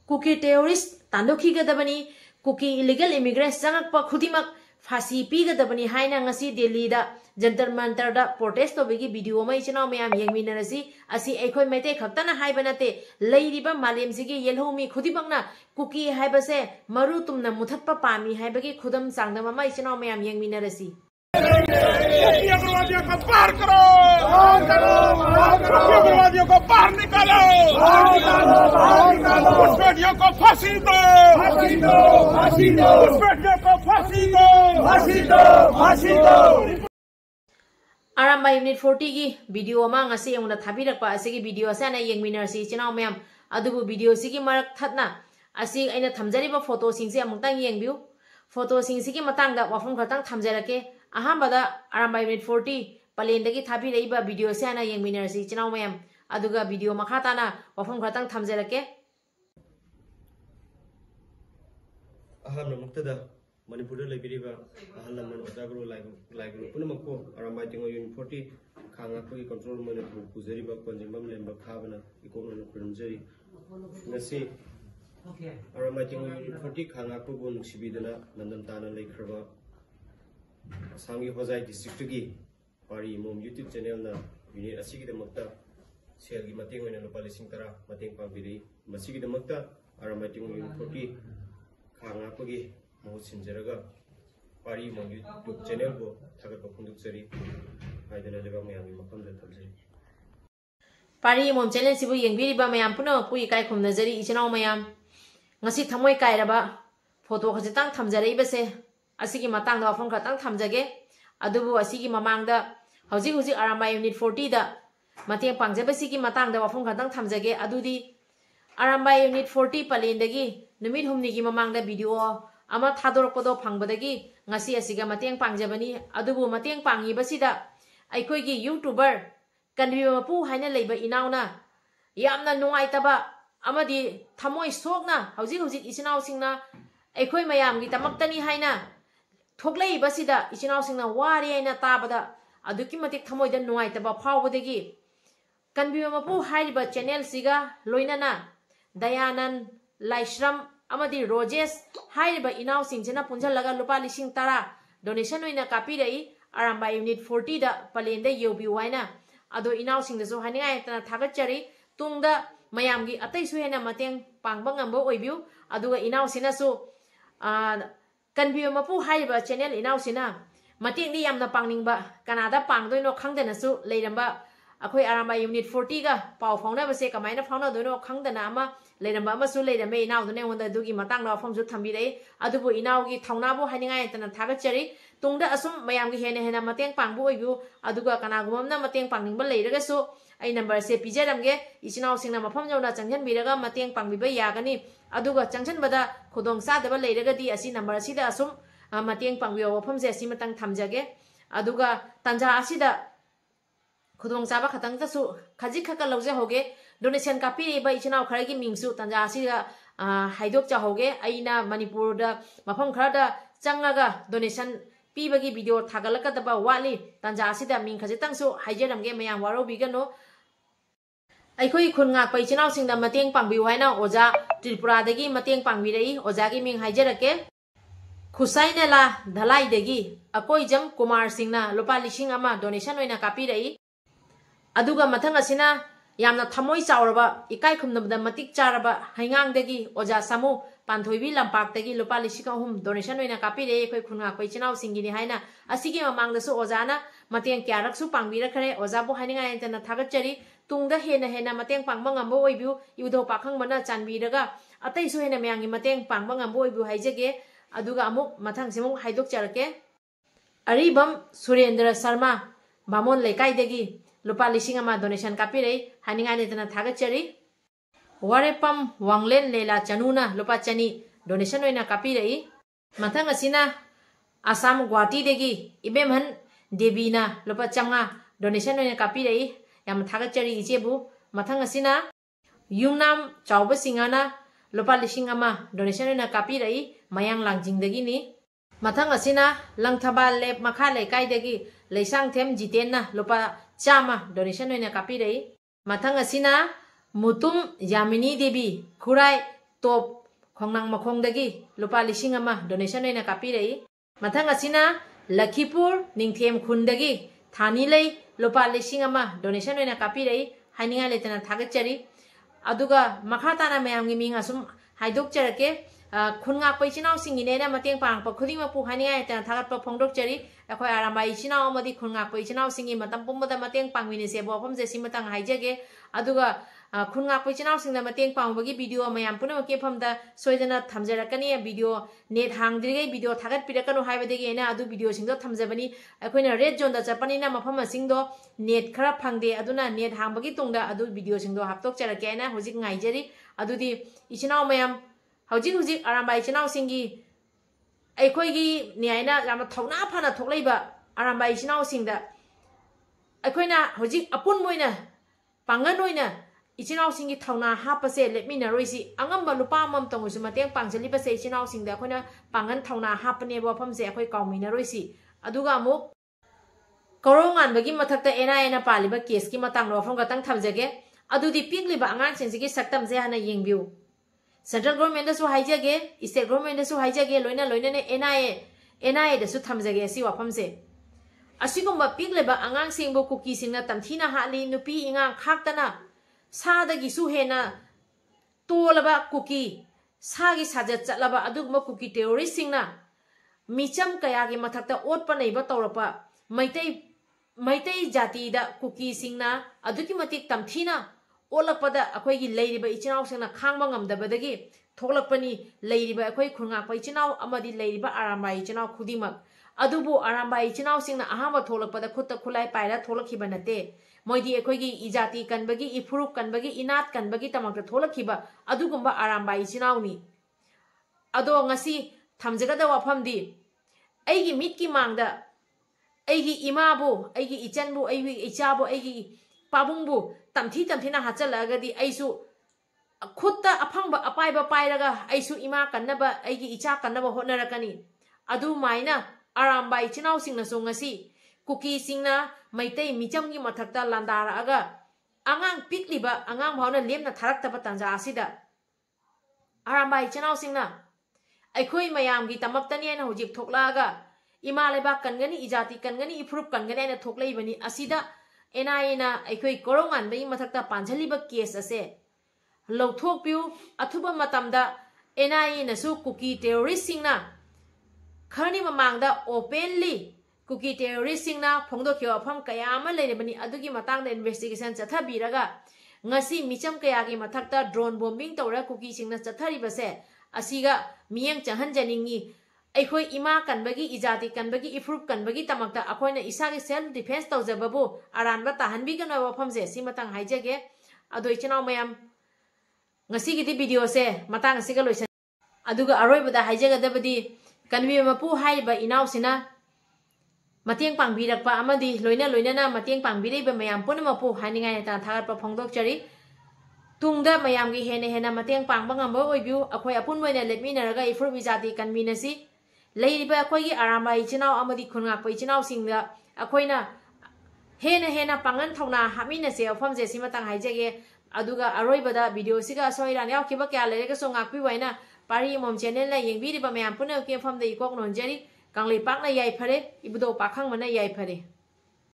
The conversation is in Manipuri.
kuki terrorist tandokhigedabani kuki illegal immigrants changakpa khudimak phasi pigadabani haina ngasi Delhi da jantar mantar da protest tobigi video mai chinaw mayam yengminarasi asi ekhoi maite khaktana haibanate leiriba malem sigi yelhomi khudibakna kuki haibase maru tumna muthatpa pami haibagi khudam sangdama mai chinaw mayam yengminarasi उग्रवादियों को पार करो, उग्रवादियों को बाहर निकालो, घुसपैठियों को फांसी दो, घुसपैठियों को फांसी दो। Aramba Unit 40 की वीडियो अमा ngasi yengna thabirappa asigi video asana yengminarsi chinaw mayam adubu video sigi marak thatna asi aina thamjariba photo singse amutang yengbiu photo singsigi matangda wafum khatang thamjarake ahambada Aramba Unit 40 palendagi thabiraiba video asana yengminarsi chinaw mayam aduga video makhatana wafum khatang thamjarake ahamna muktada Manipur Liberiba, Halaman, Otagro, like Punamako, Aramating Unit 40, Kangaki control Manipur, Kuzeriba, Konjimam, Lemba Kavana, Economic Kunjeri. Nasi Aramating Unit 40, Kangakubun, Shibidana, Nandantana, Lake River, Sangi Hosai District, Pari Mom YouTube channel, Unit Asiki the Mukta, Selgi Mating and Lopalising Tara, Mating Pambiri, Masiki the Mukta, Aramating Unit 40, Kangapagi. Sinjeraga Pari Mong YouTube channel bo thagat pondukjari haidana leba mayam mafamda thamjari Pari Mom channel sibu yengbiriba mayam puno pui kai khumnajari ichinaw mayam ngasi thamoi kairaba photo khajitang thamjarei base asigi matang da wafam khatang thamjage adubu asigi mamangda hauji Aramba Unit 40 da mateng pangjabasigi matang da wafam khatang thamjage adudi Aramba Unit 40 palendagi numit humni gi mamangda video ama thadorokpodo phangbadagi ngasi asiga mateng pangjabani adubu mateng pangibasida aikoi gi YouTuber kanbimapu haina leiba inauna yamna nungaitaba amadi thamoi sokna hauji isinau singna aikoi mayam gi tamaktani haina thoklei basida isinau singna wari haina tabada aduki matik thamoi da nungaitaba phawbodagi kanbimapu haiba channel siga loinana Dayanan Laishram Amadi Rojes Haiba Inau Singina Punjalaga Lupa Lishing Tara donation in a capirei Aramba Unit 40 da Palende Yobi Waina Ado Inau Sing the Zohania Tagachari Tungda Mayamgi Ataisuena Mateng Pangbangamo Oibu Aduga Inau Sinasu Kanbiumapu Haiba channel Inau Sina Mating the Yamna Pangingba Canada Pangdo no Khangdanasu Ladamba Akoi Aramba Unit 40 ga Pau Fauna Base Kamina Fauna Dono Khangdanama Ladamba Masu Ladame now the name of the Dugi Matanga from Zutamide Adubu Inaugi Taunabo Haninga and Tagachari Tungda Asum Mayamgi Hena Mateng Pangbo you Aduga Kanagumna Mateng Panging later so I number say Pijaramge is now sing Namapamona Changan Miraga Mateng Pangbiba Yagani Aduga Chanchan Bada Kodong Sadaba later di Asi number Sida Asum Mateng Pangio Pumse Simatang Tamjage Aduga Tanja Asida Kudong Saba Katangtasu Kajika Loze Hoge Donation Kapi by China Karagi Mingsu Tanjasiga Haidok Hoge Aina Manipur da Mapam Krada Changaga donation Pibagi video Tagalakataba Wali Tanjasida Ming Kajitangsu Hajaram Game Mayam Waro Bigano Aikoi Kunga by China sing the Mateng Pangbiwana Oza Tripura degi Mateng Pangvirei Ozagi Ming Hajarake Kusainela Dalai degi Akoi Jam Kumar Singna Lopa Lishing Ama donation in a Kapirei Aduga Matangasina Yamna Thamoi Sauraba, Ikai Kumnabda Matik Charaba, Hangang degi, Oja Samu, Panthoibi Lampak degi, Lopa Lishikahum, donation in a capide, Kuna Quichinao Singini Haina, Asiki among the so Ozana, Mateng Karaksu Pangvira Kare, Ozabu Haninga and Tagachari, Tungda Hena Mateng Pangmangambo Ibu, Udo Pakang Mana Chanviraga, Ataisu Hena Mangi Mateng Pangmangambo Ibu Haijage, Aduga Amuk, Matang Simu Haidok Charake, Aribam, Surendra Sarma, Bamon Lekai degi. Lupa Lishing Ama donation capire, Haninga Netana Tagachari Warepam Wanglen Lela Chanuna, Lupa Chani, donation in a capire Matangasina Asam Guati degi, Ibeman Debina, Lupa Changa, donation in a capire, Yam Tagachari Ijebu, Matangasina Yunam Chauba Singana, Lupa Lishing Ama, donation in a capire, Mayang Langjing degini Matangasina Langtaba Lep Makale Kaidegi, Leisang Tem Jitena, Lupa Chama donation in a capire Matangasina Mutum Yamini Debi Kurai top khongnang makhongdagi lupa lising ama donation oina kapirei mathang asina Lakhipur ningthem khundagi thani lei lupa lising ama donation oina kapirei haininga letana thagachari aduga makha tana mayam gi minga sum haidok charake khunga pai chinau singine na mateng pang pa khuding pu haininga letana thagat pa phongdok chari akhoi aramai chinau amadi khunga pai chinau singi matam pumda mateng pangmini se bo phom je simatang haijage aduga khunga pai chinau singna mateng pangbagi video mayam puna ke phamda soidana thamjarakani video net hangdrige video thagat pirakanu haibadegi ena adu video singdo thamjabani akoina red zone da chapani na mafam singdo net khara phangde aduna net hangbagi tungda adu video singdo haptok charake ena hojik ngaijari adudi ichinau mayam hojik arambai chinau singi aikoigi niaina yama thona phana thokleiba arambai chinau singda akoina hojik apun moina pangan oina Ichinau singi thawna hapase lepmina roisi angamba lupa mam tongusu mateng pangjali base ichinau singda akhona pangan thawna hapane bo phamse akhoi kaumina roisi aduga amuk korongan bagi mathakta ena paliba case ki matang ro phom gatang thamjage adudi pigliba angang singsi saktam je hana yengbiu central government su haijage state government su haijage loina ne NIA da su thamjage si wa phamse asigomba pigliba angang singbo kuki singna tamthina hali nupi ingang khaktana Sadagi suhena tolaba kuki sagi sajat chatlaba adugma kuki terrorist singna micham kayagi mathakta otpa neiba tawrapa maitai jati da kuki singna aduki matik tamthina olakpada akhoi leiriba ichinau singna khangba ngamdabadagi thoklakpani leiriba akhoi khunga pai chinau amadi leiriba arambai chinau khudimak adubu arambai chinau singna ahama thoklakpada khutta khulai paira tholakhiba nate Moidi ekoigi ijati kanbagi ifuruk kanbagi inat kanbagi tamakta tholakhiba adugumba arambai chinauni ado ngasi thamjagada wafamdi aigi mitki mangda aigi imabu aigi ichanbu aigi ichabu aigi pabungbu tamthina hachalagadi aisu khutta aphangba apaiba pairaga aisu ima kannaba aigi icha kannaba honarakani adu maina arambai chinau singna so ngasi kuki singna maitai michamgi mathakta landara aga angang pikliba angang bhauna lemna tharaktaba tanja asida arambai chinau singna aikhoi mayamgi tamaktani ana hojik thoklaga ima leba kangani ijati kangani ifrup kangani ana thokleibani asida NIA aikhoi korongan bai mathakta panjaliba case ase lawthokpiu athuba matamda NIA na su kuki terrorist singna khani mamangda openly Kuki terrorist singna phongdo khyo pham kaya ama lerebani adugi matangda investigation chathabiraga ngasi micham kaya gi mathakta drone bombing tawra kuki singna chathari base asiga miyang chahanjaningi aikhoi ima kanbagi ijati kanbagi ifrup kanbagi tamakta akhoina isagi self defense tawjababu aranba tahanbi gana wafamse simatang haijage adoi chinau mayam ngasi gi video se matang asiga loisan aduga aroibada haijaga dabadi kanbi mapu haiba inausina Matiang pangbirakpa amadi loina na matiang pangbireba mayam punamapu haningai ta thagatpa phongdokchari tungda mayamgi hena matiang pangba ngamba oibiu akhoi apun moina letminaraga ifur bijati kanminasi leiriba akhoi arambai chinau amadi khunga pai chinau singda akhoina hena pangan thawna hamina se afamje simatang haijage aduga aroibada video siga soiran yakiba kya lerega so ngakpi waina pari mom channel la yengbiriba mayam puna ke famda ikok nonjari Kanglei pakna yai phare ibudo pakhang mana yai phare